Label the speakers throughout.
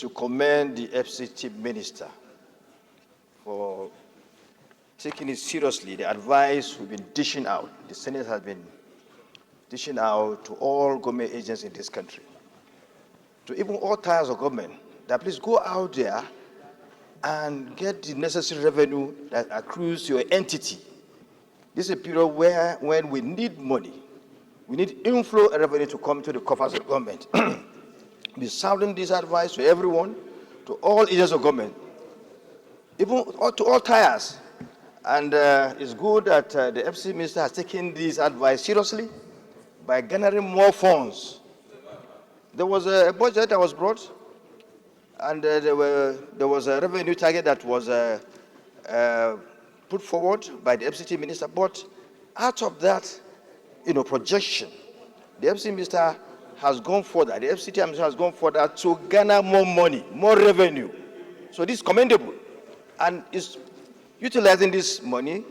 Speaker 1: to commend the FCT Minister for taking it seriously, the advice we've been dishing out, the Senate has been dishing out to all government agents in this country, to even all tiers of government, that please go out there and get the necessary revenue that accrues to your entity. This is a period when we need money, we need inflow revenue to come to the coffers of government. Be sounding this advice to everyone, to all agents of government, even to all tiers. And it's good that the FCT Minister has taken this advice seriously by garnering more funds. There was a budget that was brought, and there was a revenue target that was put forward by the FCT Minister. But out of that, projection, the FCT Minister has gone further. The FCT Minister has gone further to garner more money, more revenue. So this is commendable, and is utilizing this money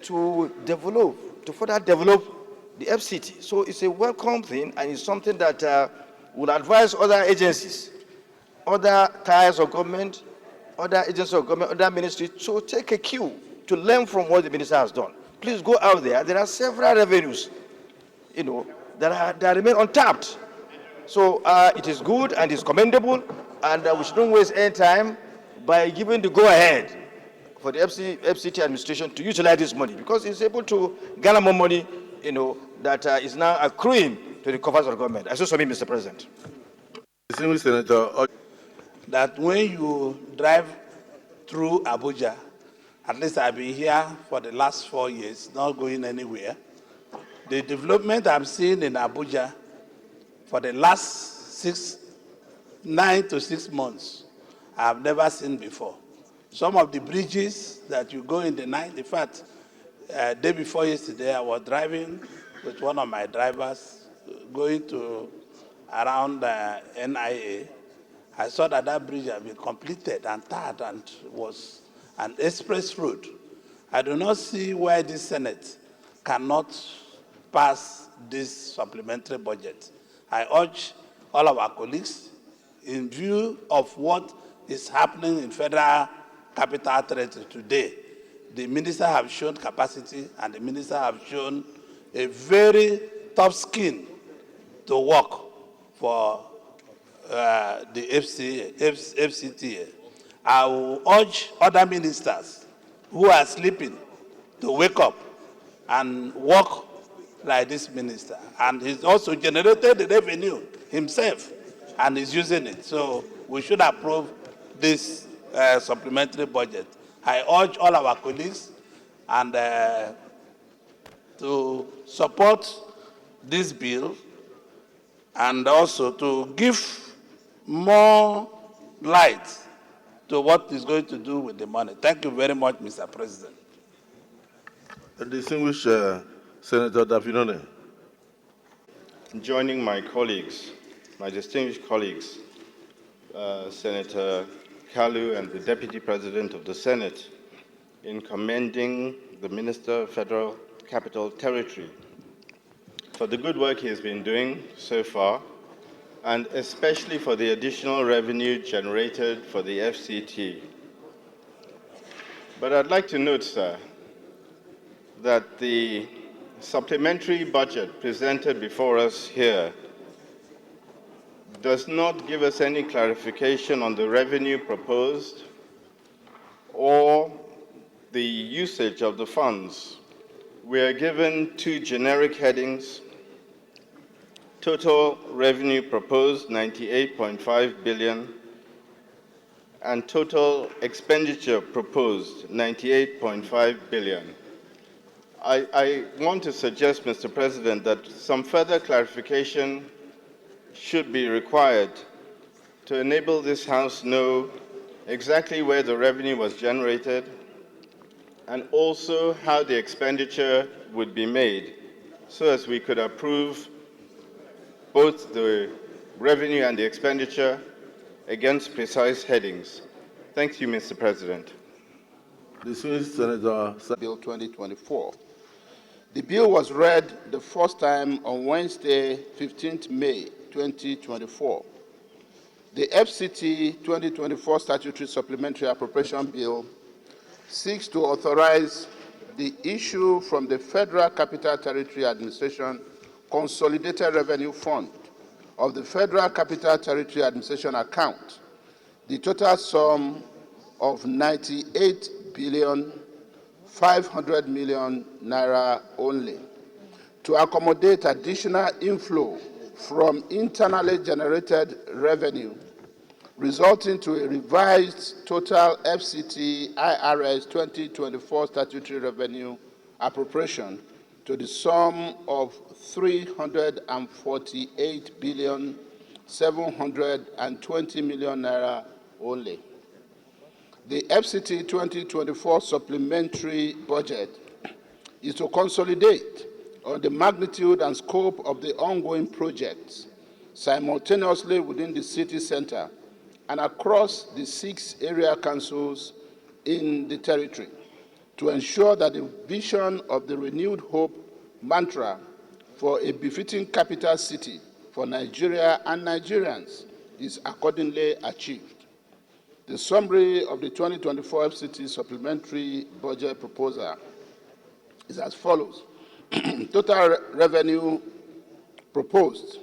Speaker 1: to further develop the FCT. So it's a welcome thing, and it's something that will advise other agencies, other tiers of government, other agencies of government, other ministries to take a cue, to learn from what the minister has done. Please go out there. There are several revenues, that remain untapped. So it is good and it's commendable, and we shouldn't waste any time by giving the go-ahead for the FCT administration to utilize this money, because it's able to garner more money, that is now accruing to the coffers of the government. I so submit, Mr. President.
Speaker 2: Distinguished Senator, that when you drive through Abuja, at least I've been here for the last 4 years, not going anywhere. The development I'm seeing in Abuja for the last 9 to 6 months, I've never seen before. Some of the bridges that you go in the night, in fact, day before yesterday, I was driving with one of my drivers going to around NIA. I saw that bridge had been completed and tarred and was an express road. I do not see why this Senate cannot pass this supplementary budget. I urge all of our colleagues, in view of what is happening in Federal Capital Territory today, the minister have shown capacity and the minister have shown a very tough skin to work for the FCT. I will urge other ministers who are sleeping to wake up and work like this minister. And he's also generated the revenue himself and is using it. So we should approve this supplementary budget. I urge all our colleagues and to support this bill, and also to give more light to what is going to do with the money. Thank you very much, Mr. President.
Speaker 3: Distinguished Senator Dafinone.
Speaker 4: Joining my colleagues, my distinguished colleagues, Senator Kalu and the Deputy President of the Senate, in commending the Minister of Federal Capital Territory for the good work he has been doing so far, and especially for the additional revenue generated for the FCT. But I'd like to note, sir, that the supplementary budget presented before us here does not give us any clarification on the revenue proposed or the usage of the funds. We are given two generic headings: total revenue proposed 98.5 billion and total expenditure proposed 98.5 billion. I want to suggest, Mr. President, that some further clarification should be required to enable this House know exactly where the revenue was generated and also how the expenditure would be made, so as we could approve both the revenue and the expenditure against precise headings. Thank you, Mr. President.
Speaker 3: Distinguished Senator
Speaker 5: Bill 2024. The bill was read the first time on Wednesday, 15th May 2024. The FCT 2024 Statutory Supplementary Appropriation Bill seeks to authorize the issue from the Federal Capital Territory Administration Consolidated Revenue Fund of the Federal Capital Territory Administration account the total sum of 98 billion 500 million naira only to accommodate additional inflow from internally generated revenue, resulting to a revised total FCT IRS 2024 statutory revenue appropriation to the sum of 348 billion 720 million naira only. The FCT 2024 supplementary budget is to consolidate on the magnitude and scope of the ongoing projects simultaneously within the city center and across the 6 area councils in the territory to ensure that the vision of the renewed hope mantra for a befitting capital city for Nigeria and Nigerians is accordingly achieved. The summary of the 2024 FCT supplementary budget proposal is as follows. Total revenue proposed,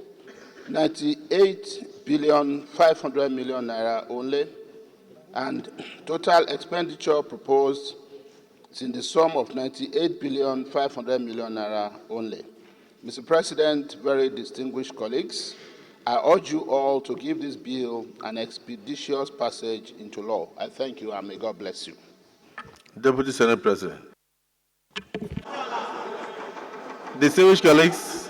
Speaker 5: 98 billion 500 million naira only, and total expenditure proposed is in the sum of 98 billion 500 million naira only. Mr. President, very distinguished colleagues, I urge you all to give this bill an expeditious passage into law. I thank you and may God bless you.
Speaker 3: Deputy Senate President. Distinguished colleagues,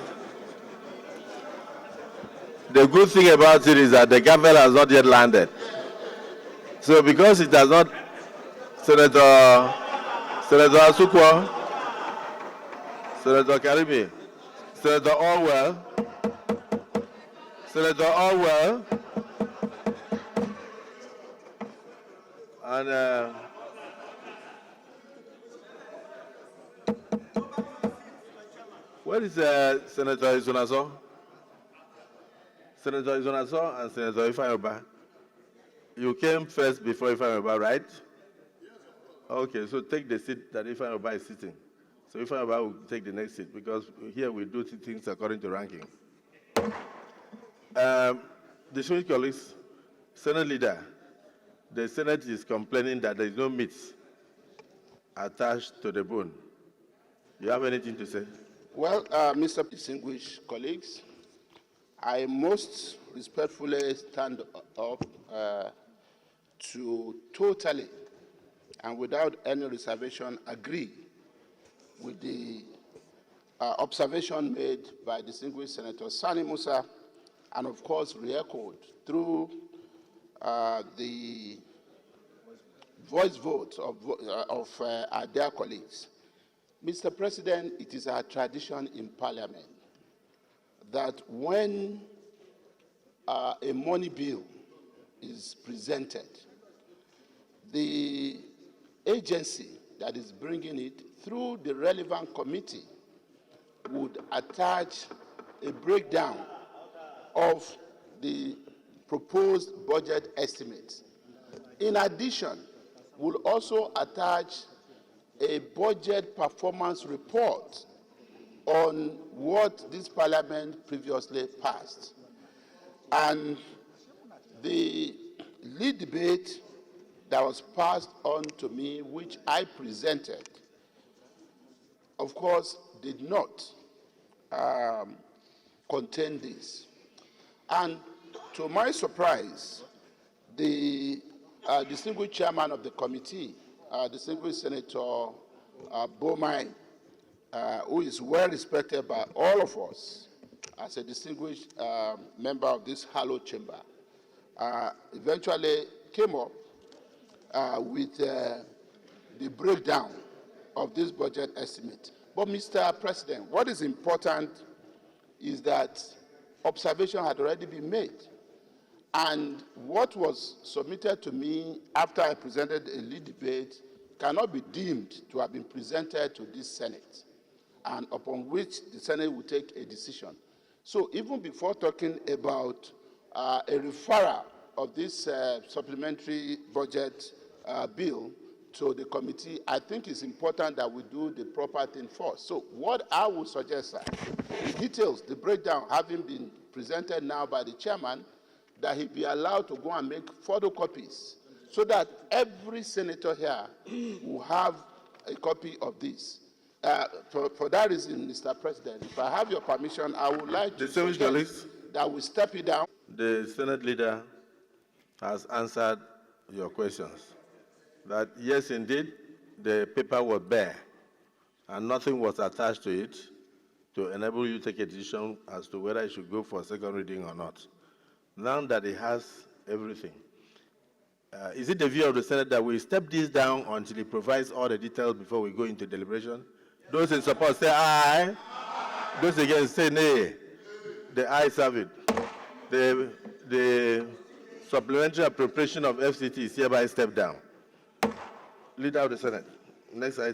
Speaker 3: the good thing about it is that the government has not yet landed. So because it has not, Senator Asukwa, Senator Karimi, Senator Orwell, and where is Senator Izunaso? Senator Izunaso and Senator Ifeanyi. You came first before Ifeanyi, right? Okay, so take the seat that Ifeanyi is sitting. So Ifeanyi will take the next seat because here we do things according to ranking. Distinguished colleagues, Senate leader, the Senate is complaining that there is no meat attached to the bone. You have anything to say?
Speaker 5: Well, Mr. Distinguished colleagues, I most respectfully stand up to totally and without any reservation agree with the observation made by distinguished Senator Sani Musa and, of course, re-echoed through the voice vote of our dear colleagues. Mr. President, it is our tradition in Parliament that when a money bill is presented, the agency that is bringing it through the relevant committee would attach a breakdown of the proposed budget estimates. In addition, we'll also attach a budget performance report on what this Parliament previously passed. And the lead debate that was passed on to me, which I presented, of course, did not contain this. And to my surprise, the distinguished chairman of the committee, distinguished Senator Bomai, who is well respected by all of us as a distinguished member of this hallowed chamber, eventually came up with the breakdown of this budget estimate. But, Mr. President, what is important is that observation had already been made. And what was submitted to me after I presented a lead debate cannot be deemed to have been presented to this Senate, and upon which the Senate will take a decision. So even before talking about a referral of this supplementary budget bill to the committee, I think it's important that we do the proper thing first. So what I would suggest, sir, the details, the breakdown having been presented now by the chairman, that he be allowed to go and make photocopies so that every senator here will have a copy of this. For that reason, Mr. President, if I have your permission, I would like to suggest that we step it down.
Speaker 3: The Senate leader has answered your questions. That yes, indeed, the paper was bare and nothing was attached to it to enable you to take a decision as to whether it should go for a second reading or not. Now that it has everything, is it the view of the Senate that we step this down until it provides all the details before we go into deliberation? Those in support say aye. Those against say nay. The ayes have it. The supplementary appropriation of FCT is hereby stepped down. Leader of the Senate. Next item.